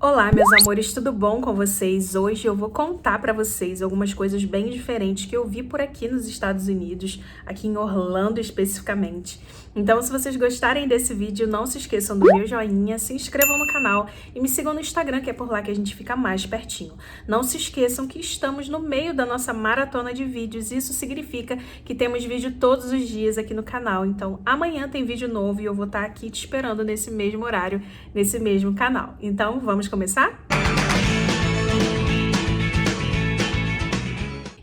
Olá, meus amores, tudo bom com vocês? Hoje eu vou contar pra vocês algumas coisas bem diferentes que eu vi por aqui nos Estados Unidos, aqui em Orlando especificamente. Então, se vocês gostarem desse vídeo, não se esqueçam do meu joinha, se inscrevam no canal e me sigam no Instagram, que é por lá que a gente fica mais pertinho. Não se esqueçam que estamos no meio da nossa maratona de vídeos, isso significa que temos vídeo todos os dias aqui no canal. Então, amanhã tem vídeo novo e eu vou estar aqui te esperando nesse mesmo horário, nesse mesmo canal. Então, vamos começar?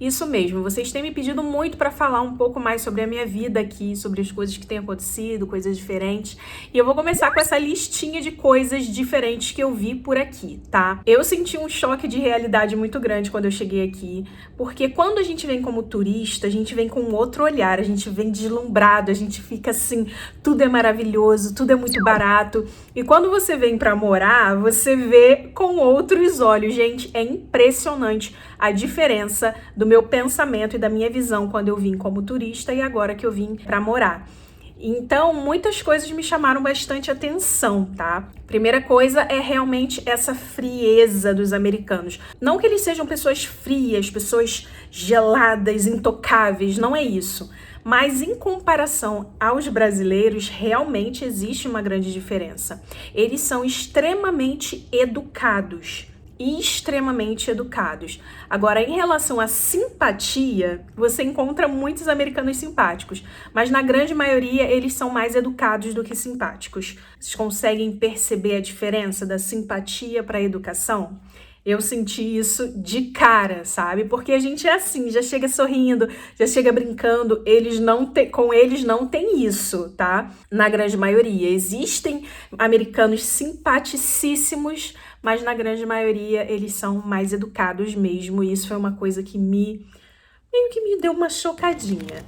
Isso mesmo, vocês têm me pedido muito para falar um pouco mais sobre a minha vida aqui, sobre as coisas que têm acontecido, coisas diferentes. E eu vou começar com essa listinha de coisas diferentes que eu vi por aqui, tá? Eu senti um choque de realidade muito grande quando eu cheguei aqui, porque quando a gente vem como turista, a gente vem com outro olhar, a gente vem deslumbrado, a gente fica assim, tudo é maravilhoso, tudo é muito barato. E quando você vem para morar, você vê com outros olhos. Gente, é impressionante a diferença do meu pensamento e da minha visão quando eu vim como turista e agora que eu vim para morar. Então, muitas coisas me chamaram bastante atenção, tá? Primeira coisa é realmente essa frieza dos americanos. Não que eles sejam pessoas frias, pessoas geladas, intocáveis, não é isso. Mas em comparação aos brasileiros, realmente existe uma grande diferença. Eles são extremamente educados. Extremamente educados. Agora, em relação à simpatia, você encontra muitos americanos simpáticos, mas na grande maioria eles são mais educados do que simpáticos. Vocês conseguem perceber a diferença da simpatia para a educação? Eu senti isso de cara, sabe? Porque a gente é assim, já chega sorrindo, já chega brincando, com eles não tem isso, tá? Na grande maioria. Existem americanos simpaticíssimos, mas na grande maioria eles são mais educados mesmo, e isso foi uma coisa que meio que me deu uma chocadinha.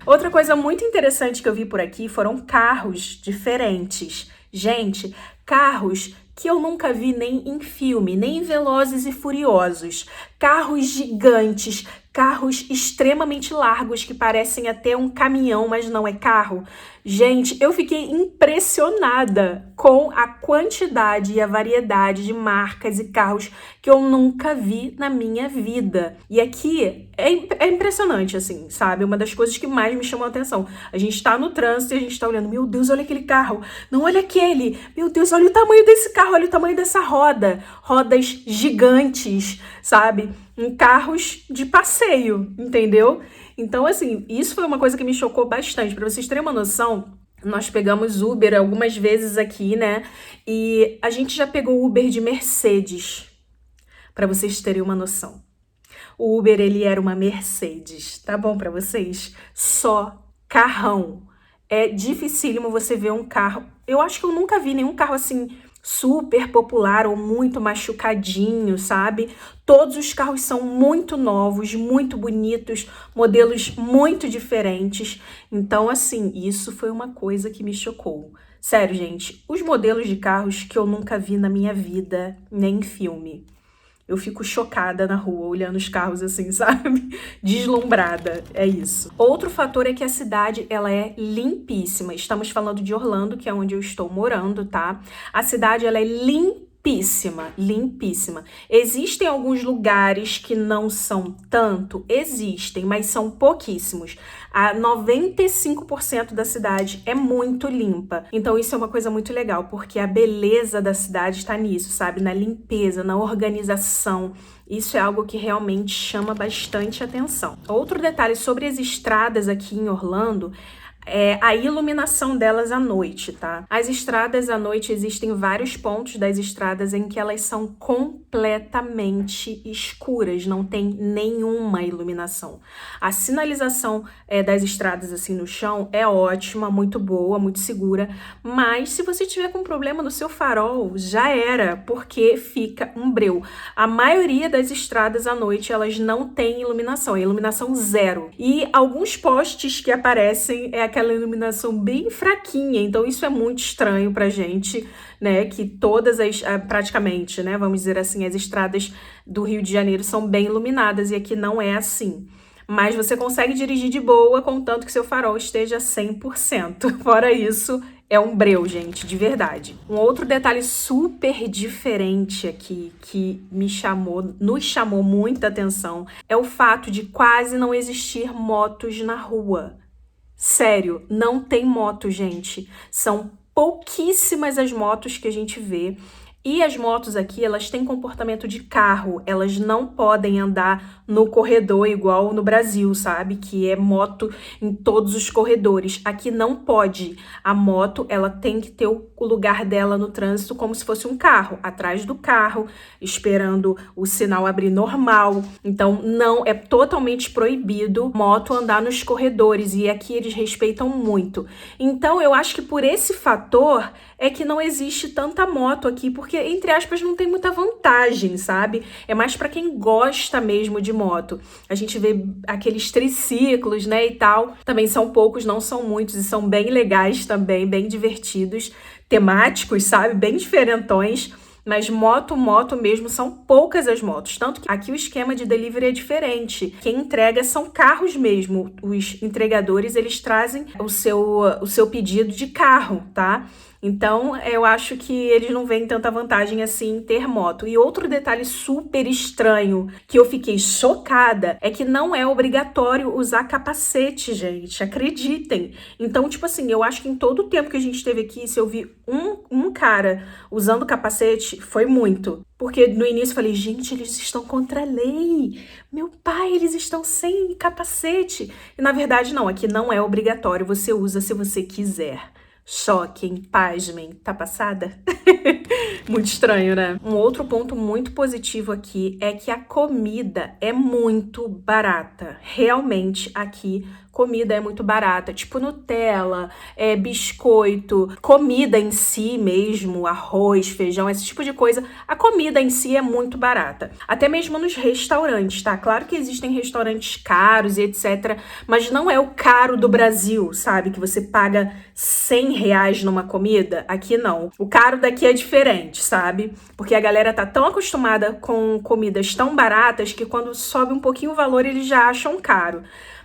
Outra coisa muito interessante que eu vi por aqui foram carros diferentes. Gente, carros que eu nunca vi nem em filme, nem em Velozes e Furiosos. Carros gigantes, carros extremamente largos que parecem até um caminhão, mas não é carro. Gente, eu fiquei impressionada com a quantidade e a variedade de marcas e carros que eu nunca vi na minha vida. E aqui é impressionante, assim, sabe? Uma das coisas que mais me chamou a atenção. A gente tá no trânsito e a gente tá olhando, meu Deus, olha aquele carro. Não, olha aquele. Meu Deus, olha o tamanho desse carro, olha o tamanho dessa roda. Rodas gigantes, sabe? Em carros de passeio, entendeu? Então, assim, isso foi uma coisa que me chocou bastante. Pra vocês terem uma noção, nós pegamos Uber algumas vezes aqui, né? E a gente já pegou Uber de Mercedes, pra vocês terem uma noção. O Uber, ele era uma Mercedes, tá bom pra vocês? Só carrão. É dificílimo você ver um carro. Eu acho que eu nunca vi nenhum carro assim super popular ou muito machucadinho, sabe? Todos os carros são muito novos, muito bonitos, modelos muito diferentes. Então, assim, isso foi uma coisa que me chocou. Sério, gente, os modelos de carros que eu nunca vi na minha vida, nem em filme. Eu fico chocada na rua, olhando os carros assim, sabe? Deslumbrada, é isso. Outro fator é que a cidade, ela é limpíssima. Estamos falando de Orlando, que é onde eu estou morando, tá? A cidade, ela é limpíssima, limpíssima. Existem alguns lugares que não são tanto? Existem, mas são pouquíssimos. A 95% da cidade é muito limpa. Então isso é uma coisa muito legal, porque a beleza da cidade está nisso, sabe? Na limpeza, na organização. Isso é algo que realmente chama bastante atenção. Outro detalhe sobre as estradas aqui em Orlando é a iluminação delas à noite, tá? As estradas à noite, existem vários pontos das estradas em que elas são completamente escuras, não tem nenhuma iluminação. A sinalização das estradas assim no chão é ótima, muito boa, muito segura, mas se você tiver com problema no seu farol, já era, porque fica um breu. A maioria das estradas à noite, elas não têm iluminação, é iluminação zero. E alguns postes que aparecem é aquela iluminação bem fraquinha, então isso é muito estranho pra gente, né, que todas praticamente, né, vamos dizer assim, as estradas do Rio de Janeiro são bem iluminadas e aqui não é assim. Mas você consegue dirigir de boa, contanto que seu farol esteja 100%. Fora isso, é um breu, gente, de verdade. Um outro detalhe super diferente aqui, que nos chamou muita atenção, é o fato de quase não existir motos na rua. Sério, não tem moto, gente. São pouquíssimas as motos que a gente vê. E as motos aqui, elas têm comportamento de carro, elas não podem andar no corredor igual no Brasil, sabe? Que é moto em todos os corredores. Aqui não pode. A moto, ela tem que ter o lugar dela no trânsito como se fosse um carro, atrás do carro, esperando o sinal abrir normal. Então, não, é totalmente proibido moto andar nos corredores e aqui eles respeitam muito. Então, eu acho que por esse fator é que não existe tanta moto aqui, porque, entre aspas, não tem muita vantagem, sabe? É mais pra quem gosta mesmo de moto. A gente vê aqueles triciclos, né, e tal. Também são poucos, não são muitos, e são bem legais também, bem divertidos, temáticos, sabe? Bem diferentões. Mas moto mesmo, são poucas as motos. Tanto que aqui o esquema de delivery é diferente. Quem entrega são carros mesmo. Os entregadores, eles trazem o seu pedido de carro, tá? Então, eu acho que eles não veem tanta vantagem assim em ter moto. E outro detalhe super estranho que eu fiquei chocada é que não é obrigatório usar capacete, gente. Acreditem. Então, tipo assim, eu acho que em todo o tempo que a gente esteve aqui, se eu vi um cara usando capacete, foi muito. Porque no início eu falei, gente, eles estão contra a lei. Meu pai, eles estão sem capacete. E na verdade não, aqui não é obrigatório. Você usa se você quiser. Choquem, pasmem, tá passada? Muito estranho, né? Um outro ponto muito positivo aqui é que a comida é muito barata. Realmente, aqui, comida é muito barata. Tipo Nutella, biscoito, comida em si mesmo, arroz, feijão, esse tipo de coisa. A comida em si é muito barata. Até mesmo nos restaurantes, tá? Claro que existem restaurantes caros e etc. Mas não é o caro do Brasil, sabe? Que você paga R$100 numa comida. Aqui não. O caro daqui é diferente, sabe? Porque a galera tá tão acostumada com comidas tão baratas que quando sobe um pouquinho o valor eles já acham caro.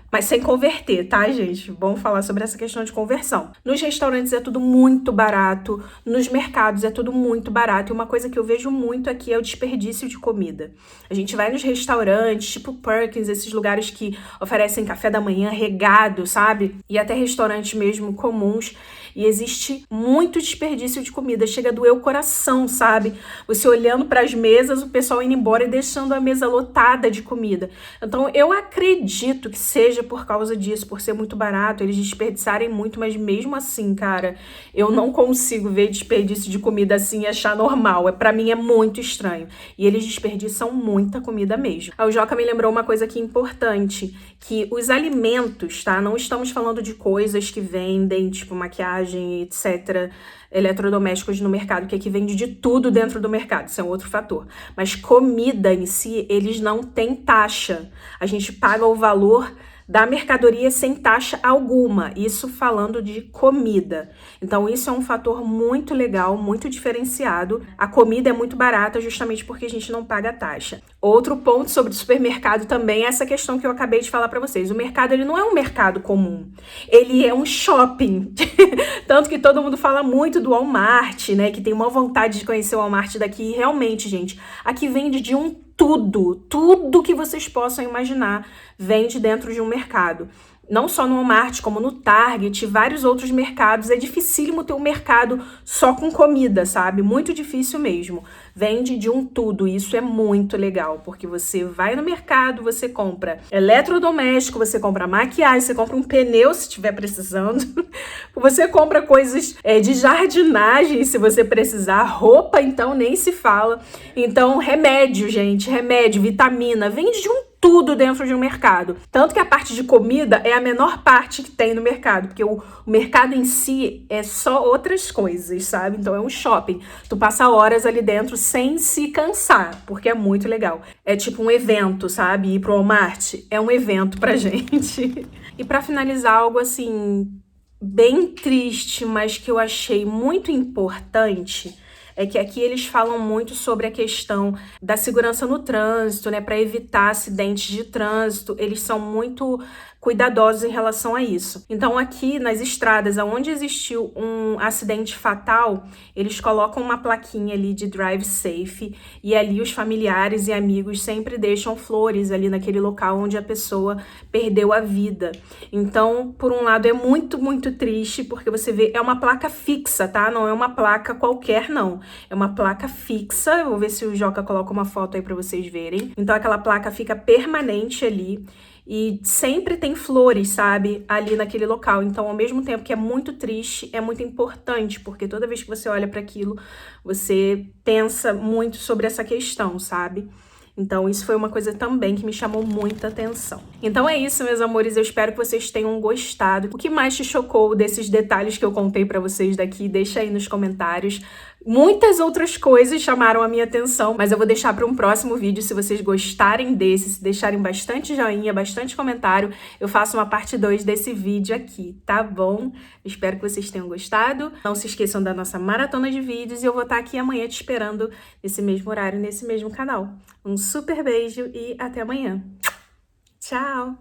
Mas sem converter, tá, gente? Vamos falar sobre essa questão de conversão. Nos restaurantes é tudo muito barato, nos mercados é tudo muito barato. E uma coisa que eu vejo muito aqui é o desperdício de comida. A gente vai nos restaurantes, tipo Perkins, esses lugares que oferecem café da manhã regado, sabe? E até restaurantes mesmo comuns. E existe muito desperdício de comida. Chega a doer o coração, sabe? Você olhando para as mesas, o pessoal indo embora e deixando a mesa lotada de comida. Então, eu acredito que seja por causa disso, por ser muito barato, eles desperdiçarem muito, mas mesmo assim, cara, eu não consigo ver desperdício de comida assim e achar normal. Para mim é muito estranho. E eles desperdiçam muita comida mesmo. O Joca me lembrou uma coisa aqui importante, que os alimentos, tá? Não estamos falando de coisas que vendem, tipo maquiagem, etc., eletrodomésticos no mercado, que aqui vende de tudo dentro do mercado, isso é um outro fator. Mas comida em si, eles não têm taxa. A gente paga o valor da mercadoria sem taxa alguma, isso falando de comida. Então isso é um fator muito legal, muito diferenciado. A comida é muito barata justamente porque a gente não paga taxa. Outro ponto sobre o supermercado também é essa questão que eu acabei de falar para vocês. O mercado, ele não é um mercado comum, ele é um shopping. Tanto que todo mundo fala muito do Walmart, né, que tem uma vontade de conhecer o Walmart daqui. E realmente, gente, aqui vende de tudo que vocês possam imaginar vende dentro de um mercado. Não só no Walmart, como no Target, vários outros mercados. É dificílimo ter um mercado só com comida, sabe? Muito difícil mesmo. Vende de tudo. Isso é muito legal, porque você vai no mercado, você compra eletrodoméstico, você compra maquiagem, você compra um pneu se estiver precisando. Você compra coisas de jardinagem se você precisar. Roupa, então, nem se fala. Então, remédio, gente. Remédio, vitamina. Vende de tudo dentro de um mercado. Tanto que a parte de comida é a menor parte que tem no mercado, porque o mercado em si é só outras coisas, sabe? Então é um shopping. Tu passa horas ali dentro sem se cansar, porque é muito legal. É tipo um evento, sabe? Ir pro Walmart é um evento pra gente. E pra finalizar, algo assim, bem triste, mas que eu achei muito importante, é que aqui eles falam muito sobre a questão da segurança no trânsito, né, para evitar acidentes de trânsito. Eles são muito cuidadosos em relação a isso. Então aqui nas estradas onde existiu um acidente fatal, eles colocam uma plaquinha ali de drive safe e ali os familiares e amigos sempre deixam flores ali naquele local onde a pessoa perdeu a vida. Então, por um lado é muito, muito triste, porque você vê, é uma placa fixa, tá? Não é uma placa qualquer, não. É uma placa fixa. Eu vou ver se o Joca coloca uma foto aí pra vocês verem. Então aquela placa fica permanente ali. E sempre tem flores, sabe, ali naquele local. Então, ao mesmo tempo que é muito triste, é muito importante, porque toda vez que você olha para aquilo, você pensa muito sobre essa questão, sabe? Então, isso foi uma coisa também que me chamou muita atenção. Então é isso, meus amores, eu espero que vocês tenham gostado. O que mais te chocou desses detalhes que eu contei pra vocês daqui? Deixa aí nos comentários. Muitas outras coisas chamaram a minha atenção, mas eu vou deixar para um próximo vídeo. Se vocês gostarem desse, se deixarem bastante joinha, bastante comentário, eu faço uma parte 2 desse vídeo aqui, tá bom? Espero que vocês tenham gostado. Não se esqueçam da nossa maratona de vídeos e eu vou estar aqui amanhã te esperando nesse mesmo horário, nesse mesmo canal. Um super beijo e até amanhã. Tchau!